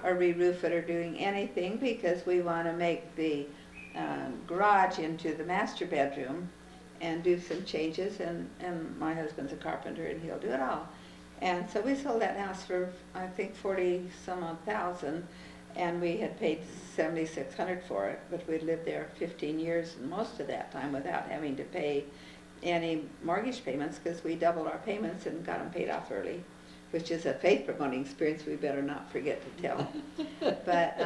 or re-roof it or doing anything, because we want to make the garage into the master bedroom and do some changes, and my husband's a carpenter and he'll do it all. And so we sold that house for, I think, 40 some odd thousand, and we had paid $7,600 for it, but we'd lived there 15 years, and most of that time without having to pay any mortgage payments, because we doubled our payments and got them paid off early, which is a faith-promoting experience we better not forget to tell. But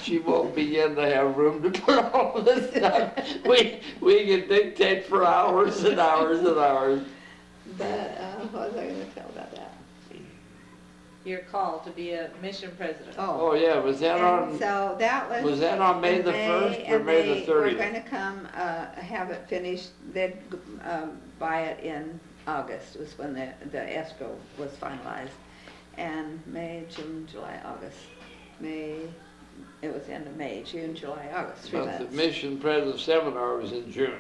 she won't begin to have room to put all this stuff. We can dictate for hours and hours and hours. But what was I going to tell about that? Your call to be a mission president. Oh yeah, was that on? So that was that on May the 1st or May the 30th? We're going to come have it finished. They'd buy it in August. Was when the escrow was finalized, and May, June, July, August. May, it was end of May, June, July, August, 3 months. But the mission president seminar was in June.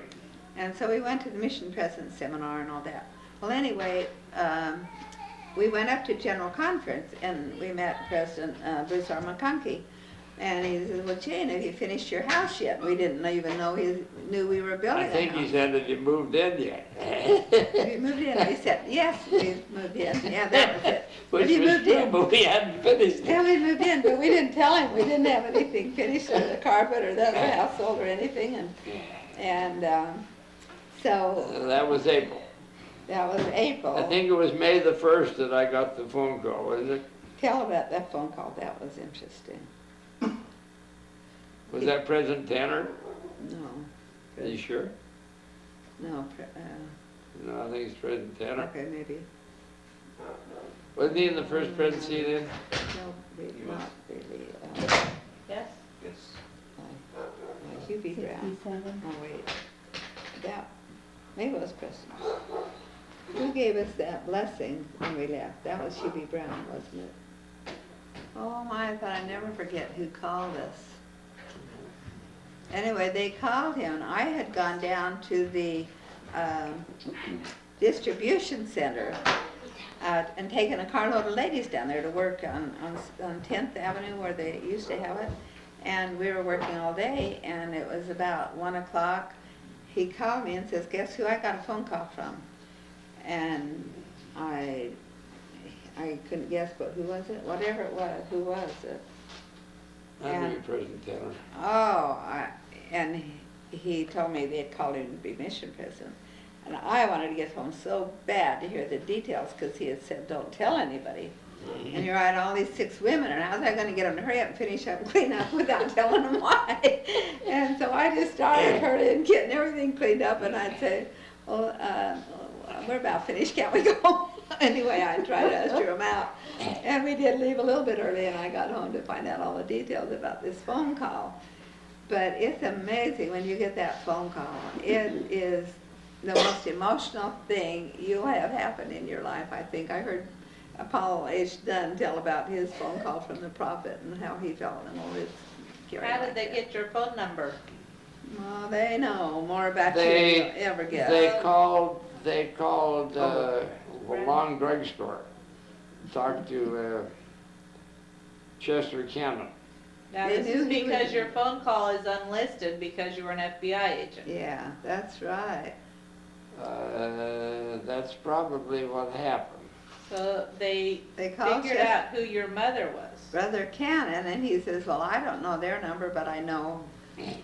And so we went to the mission president seminar and all that. Well, anyway, we went up to general conference and we met President Bruce R. McConkie. And he said, well, Jane, have you finished your house yet? We didn't even know he knew we were building I think he said, have you moved in yet? Have you moved in? We said, yes, we've moved in. Yeah, that was it. Which have you was moved true, in? but we hadn't finished it. Yeah, we moved in, but we didn't tell him. We didn't have anything finished, or the carpet or the other household or anything. And so That was April. that was April. I think it was May the 1st that I got the phone call, wasn't it? Tell about that phone call. That was interesting. Was that President Tanner? No. Are you sure? No. No, I think it's President Tanner. Okay, maybe. Wasn't he in the first presidency then? No, really, not really. Yes? Yes. Hugh B. Brown. 67. Oh, wait. That, maybe it was President. Who gave us that blessing when we left? That was Hugh B. Brown, wasn't it? Oh my, I thought I'd never forget who called us. Anyway, they called him, and I had gone down to the distribution center and taken a carload of ladies down there to work on 10th Avenue where they used to have it. And we were working all day, and it was about 1 o'clock. He called me and says, guess who I got a phone call from? And I couldn't guess, but who was it? Whatever it was, who was it? I knew President Tanner. And he told me they had called him to be mission president. And I wanted to get home so bad to hear the details, because he had said, don't tell anybody. And you're right, all these 6 women, and how was I going to get them to hurry up and finish up and clean up without telling them why? And so I just started hurrying, getting everything cleaned up, and I'd say, well, we're about finished, can't we go home? Anyway, I tried to usher them out. And we did leave a little bit early, and I got home to find out all the details about this phone call. But it's amazing when you get that phone call. It is the most emotional thing you'll have happen in your life, I think. I heard Paul H. Dunn tell about his phone call from the prophet and how he felt, and all this. How did they get your phone number? Well, they know more about you than you'll ever guess. They called Long Drugstore, talked to Chester Cannon. Now, They this knew is he because was- your phone call is unlisted because you were an FBI agent. Yeah, that's right. That's probably what happened. So they called figured out who your mother was. Brother Cannon, and he says, well, I don't know their number, but I know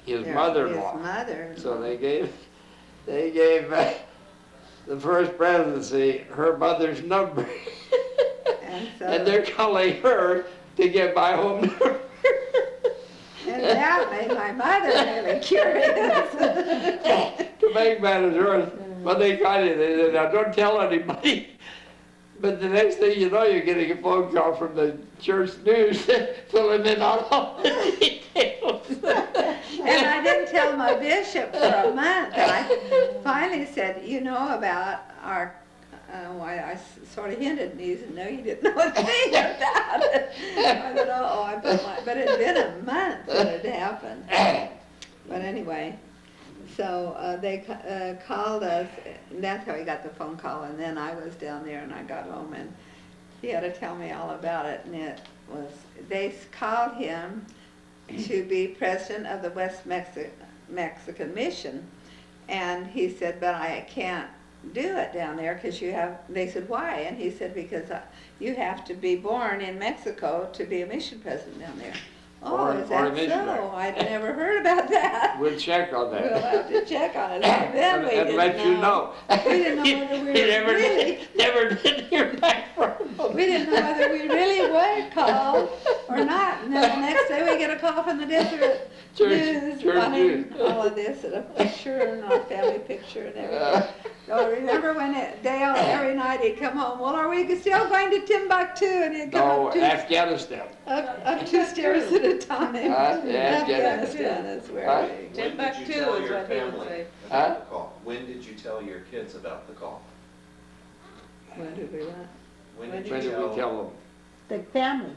His their- mother-in-law. His mother. So they gave the first presidency her mother's number. And so, And they're calling her to get my home number. and that made my mother really curious. To make matters worse, when they got it, they said, now don't tell anybody. But the next thing you know, you're getting a phone call from the church news filling in on all the details. And I didn't tell my bishop for a month. And I finally said, you know about our, I sort of hinted, and he said, no, you didn't know a thing about it. I thought, oh, but it had been a month that it happened. But anyway, so they called us, and that's how he got the phone call. And then I was down there, and I got home, and he had to tell me all about it, and it was, they called him to be president of the West Mexican Mission, and he said, but I can't do it down there because you have, they said, why? And he said, because you have to be born in Mexico to be a mission president down there. Oh, is Or a that missionary. so? I'd never heard about that. We'll check on that. We'll have to check on it. Then we And didn't let you know. We didn't know whether we He were never really, never did hear back from him. we didn't know whether we really were called or not. And then the next day we get a call from the Desert News Church wanting News. all of this and a picture and our family picture and everything. So remember when Dale, every night he'd come home, well, are we still going to Timbuktu? And he'd come No, up two, Afghanistan. up 2 stairs at a time. Afghanistan is where Huh? we. Timbuktu is what he would say. Huh? The call. When did you tell your kids about the call? When did we what? When When did When you did we tell? tell them? The family.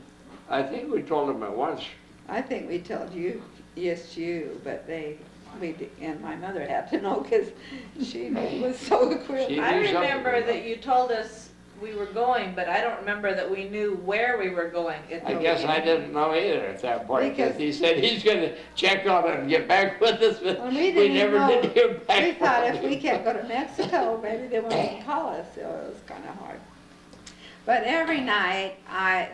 I think we told them at once. I think we told you, yes, you, but and my mother had to know because she was so equipped. She I knew something remember about that it. you told us we were going, but I don't remember that we knew where we were going. I guess I didn't know either at that point, because Because- he said he's gonna check on it and get back with us, but Well, we didn't never know. did hear back. We thought from if we him. can't go to Mexico, maybe they wouldn't even call us, so it was kind of hard. But every night,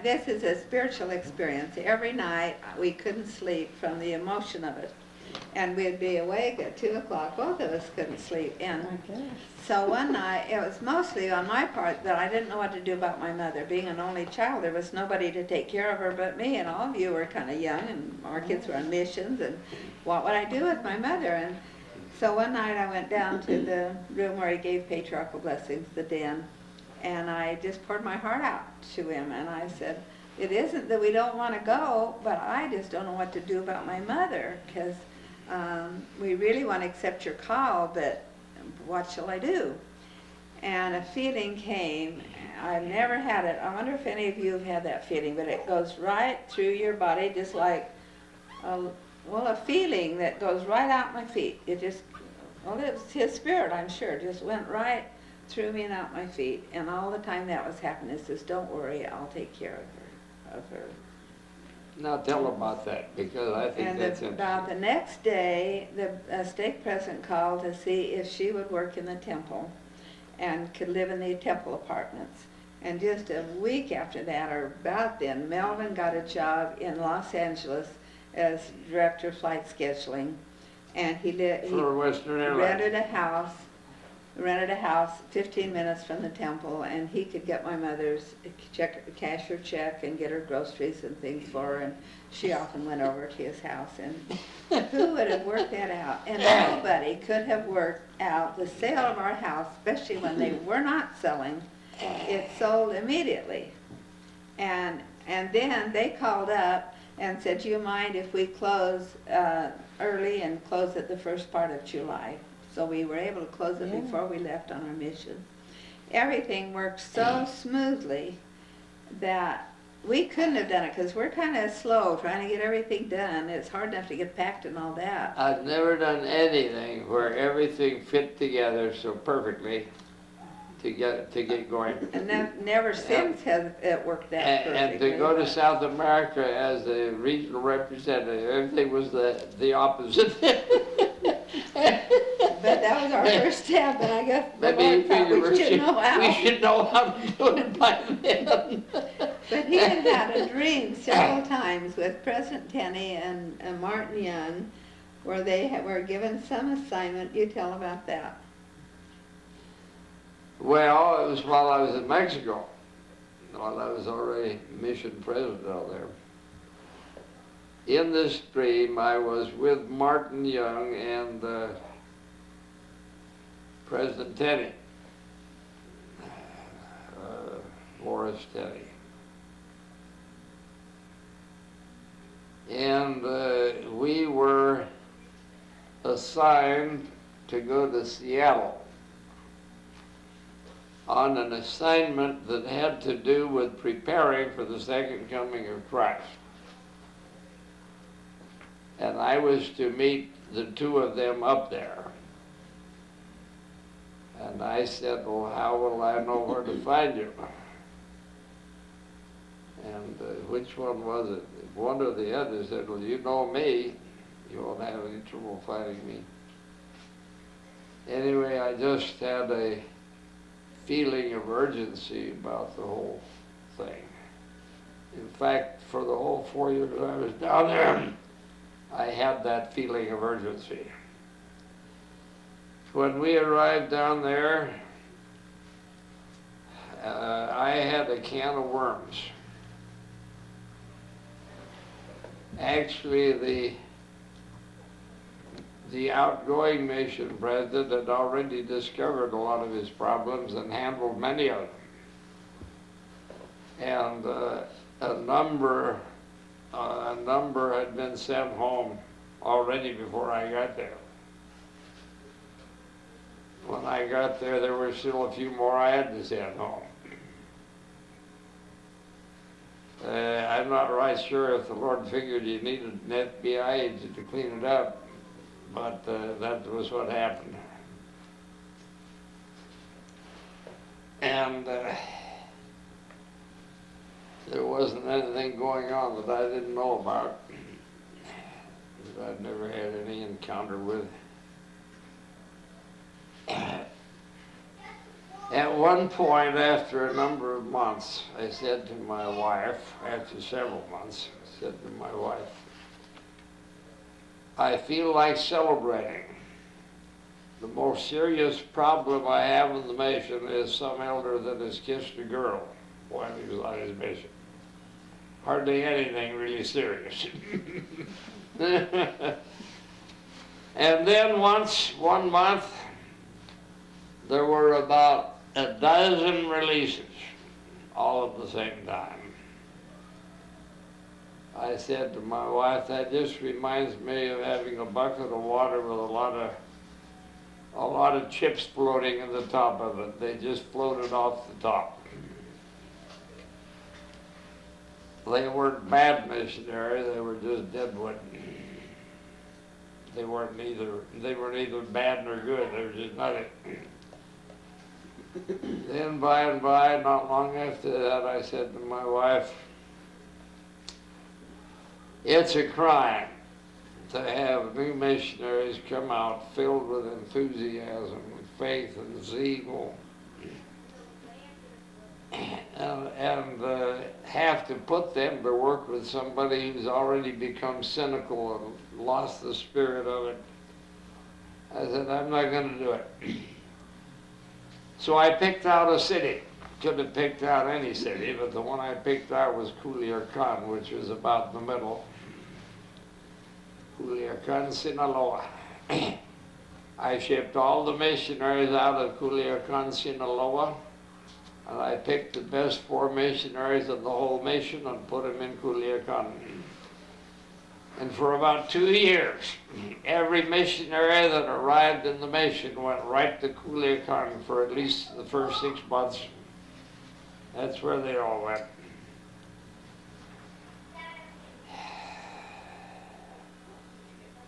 this is a spiritual experience. Every night, we couldn't sleep from the emotion of it. And we'd be awake at 2 o'clock, both of us couldn't sleep. And so one night, it was mostly on my part that I didn't know what to do about my mother. Being an only child, there was nobody to take care of her but me, and all of you were kind of young, and our kids were on missions, and what would I do with my mother? And so one night I went down to the room where he gave patriarchal blessings, the den, and I just poured my heart out to him, and I said, it isn't that we don't want to go, but I just don't know what to do about my mother, because we really want to accept your call, but what shall I do? And a feeling came. I've never had it. I wonder if any of you have had that feeling, but it goes right through your body, just like, a feeling that goes right out my feet. It just, it was his spirit, I'm sure, just went right through me and out my feet. And all the time that was happening, he says, don't worry, I'll take care of her. Now tell about that, because I think And that's about the interesting. next day, the stake president called to see if she would work in the temple and could live in the temple apartments. And just a week after that, or about then, Melvin got a job in Los Angeles as director of flight scheduling. And he For Western Airlines. rented a house 15 minutes from the temple, and he could get my mother's cash her check and get her groceries and things for her, and she often went over to his house. And who would have worked that out? And nobody could have worked out the sale of our house, especially when they were not selling. It sold immediately. And then they called up and said, do you mind if we close early and close at the first part of July? So we were able to close it before we left on our mission. Everything worked so smoothly that we couldn't have done it, because we're kind of slow trying to get everything done. It's hard enough to get packed and all that. I've never done anything where everything fit together so perfectly to get going. And never since has it worked that perfectly. And to go to South America as a regional representative, everything was the opposite. But that was our first step, and I guess the Maybe Lord thought we should know how. we should know how to do it by then. But he had had a dream several times with President Tenney and Martin Young, where they were given some assignment. You tell about that. Well, it was while I was in Mexico, while I was already mission president out there. In this dream, I was with Martin Young and President Tenney, Morris Tenney. And we were assigned to go to Seattle on an assignment that had to do with preparing for the second coming of Christ. And I was to meet the two of them up there. And I said, well, how will I know where to find you? And which one was it? One or the other said, well, you know me, you won't have any trouble finding me. Anyway, I just had a feeling of urgency about the whole thing. In fact, for the whole 4 years I was down there, I had that feeling of urgency. When we arrived down there, I had a can of worms. Actually, the outgoing mission president had already discovered a lot of his problems and handled many of them. And a number had been sent home already before I got there. When I got there, there were still a few more I had to send home. I'm not right sure if the Lord figured he needed an FBI agent to clean it up, but that was what happened. And there wasn't anything going on that I didn't know about, that I'd never had any encounter with. At one point, after a number of months, I said to my wife, after several months, I said to my wife, I feel like celebrating. The most serious problem I have in the mission is some elder that has kissed a girl while he was on his mission. Hardly anything really serious. And then one month, there were about a dozen releases, all at the same time. I said to my wife, that just reminds me of having a bucket of water with a lot of chips floating in the top of it. They just floated off the top. They weren't bad missionaries, they were just deadwood. They weren't either bad nor good, they were just nothing. Then by and by, not long after that, I said to my wife, it's a crime to have new missionaries come out filled with enthusiasm, with faith and zeal, and have to put them to work with somebody who's already become cynical and lost the spirit of it. I said, I'm not going to do it. So I picked out a city. Could have picked out any city, but the one I picked out was Culiacan, which was about in the middle. Culiacan, Sinaloa. I shipped all the missionaries out of Culiacan, Sinaloa, and I picked the best 4 missionaries of the whole mission and put them in Culiacan. And for about 2 years, every missionary that arrived in the mission went right to Culiacan for at least the first 6 months. That's where they all went.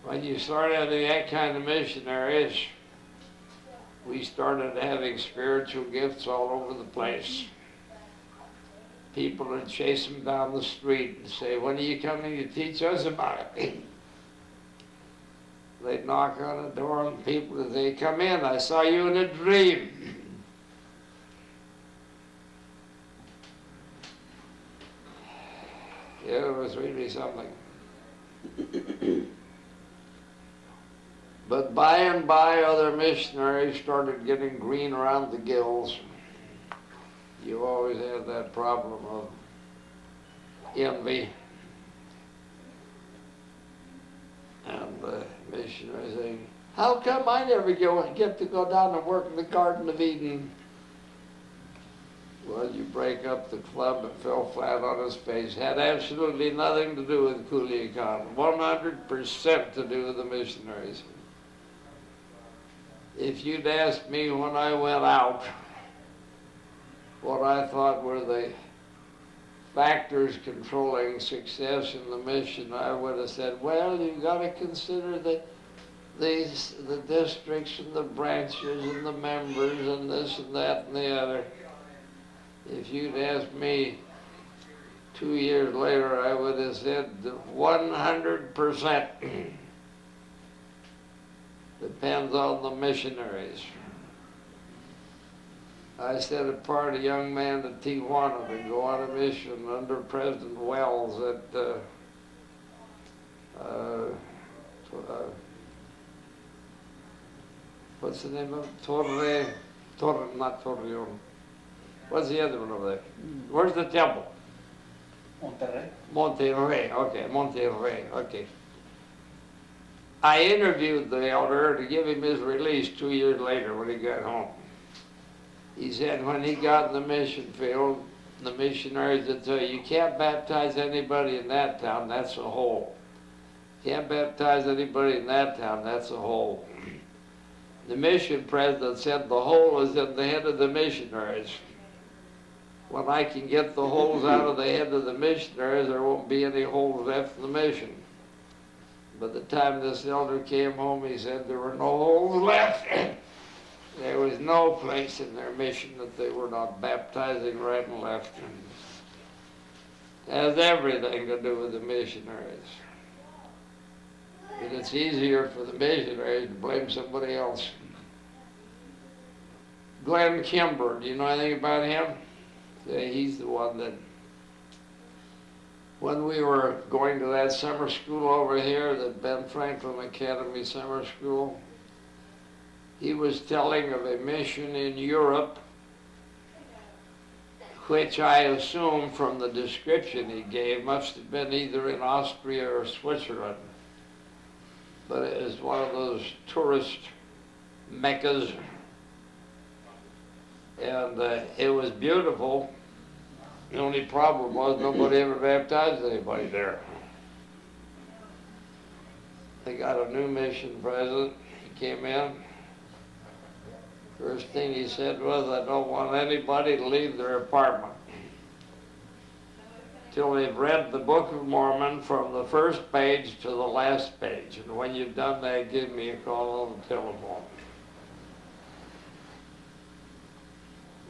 When you start having that kind of missionaries, we started having spiritual gifts all over the place. People would chase them down the street and say, when are you coming to teach us about it? They'd knock on the door and people would say, come in, I saw you in a dream. Yeah, it was really something. But by and by, other missionaries started getting green around the gills. You always have that problem of envy. And the missionaries say, how come I never get to go down and work in the Garden of Eden? Well, you break up the club and fell flat on his face. Had absolutely nothing to do with Culiacan. 100% to do with the missionaries. If you'd asked me when I went out what I thought were the factors controlling success in the mission, I would have said, well, you've got to consider the districts and the branches and the members and this and that and the other. If you'd asked me 2 years later, I would have said 100% depends on the missionaries. I set apart a young man to Tijuana to go on a mission under President Wells at what's the name of it? Not Torreon. What's the other one over there? Where's the temple? Monterrey, okay, Monterrey, okay. I interviewed the elder to give him his release 2 years later when he got home. He said when he got in the mission field, the missionaries would tell you can't baptize anybody in that town, that's a hole. Can't baptize anybody in that town, that's a hole. The mission president said the hole is in the head of the missionaries. When I can get the holes out of the head of the missionaries, there won't be any holes left in the mission. By the time this elder came home, he said there were no holes left. There was no place in their mission that they were not baptizing right and left. It has everything to do with the missionaries. But it's easier for the missionaries to blame somebody else. Glenn Kimber, do you know anything about him? He's the one that, when we were going to that summer school over here, the Ben Franklin Academy Summer School, he was telling of a mission in Europe, which I assume from the description he gave must have been either in Austria or Switzerland. But it was one of those tourist meccas, and it was beautiful. The only problem was nobody ever baptized anybody there. They got a new mission president. He came in. First thing he said was, I don't want anybody to leave their apartment till they've read the Book of Mormon from the first page to the last page. And when you've done that, give me a call on the telephone.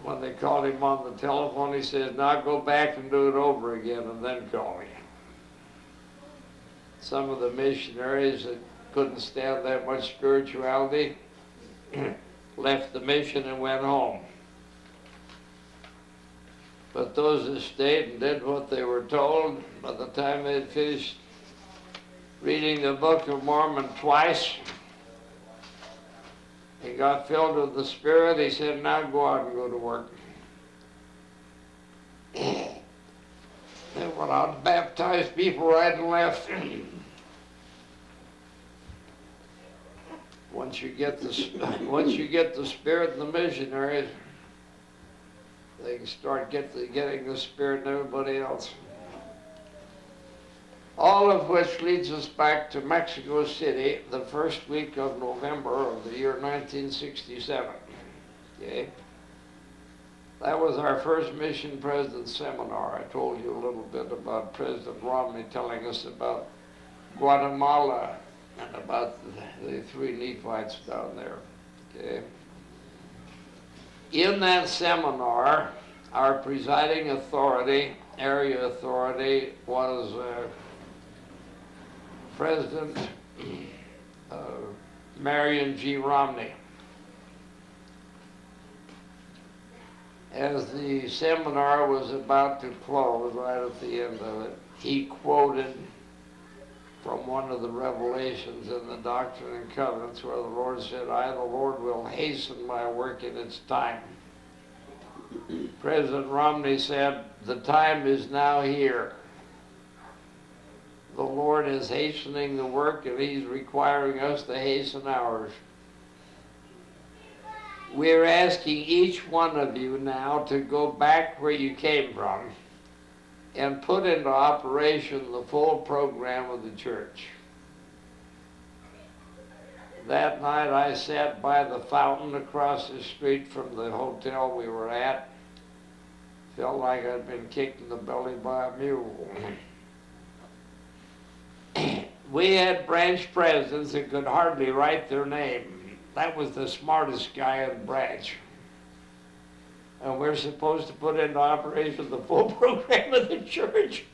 When they called him on the telephone, he says, now go back and do it over again and then call me. Some of the missionaries that couldn't stand that much spirituality left the mission and went home. But those that stayed and did what they were told, by the time they had finished reading the Book of Mormon twice, he got filled with the Spirit. He said, now go out and go to work. They went out and baptized people right and left. Once you get the Spirit in the missionaries, they can start getting the Spirit in everybody else. All of which leads us back to Mexico City, the first week of November of the year 1967. Okay? That was our first mission president seminar. I told you a little bit about President Romney telling us about Guatemala and about the three Nephites down there. Okay? In that seminar, our presiding authority, area authority, was President Marion G. Romney. As the seminar was about to close, right at the end of it, he quoted from one of the revelations in the Doctrine and Covenants where the Lord said, I, the Lord, will hasten my work in its time. President Romney said, the time is now here. The Lord is hastening the work and He's requiring us to hasten ours. We're asking each one of you now to go back where you came from and put into operation the full program of the church. That night I sat by the fountain across the street from the hotel we were at. Felt like I'd been kicked in the belly by a mule. We had branch presidents that could hardly write their name. That was the smartest guy in the branch. and we're supposed to put into operation the full program of the church.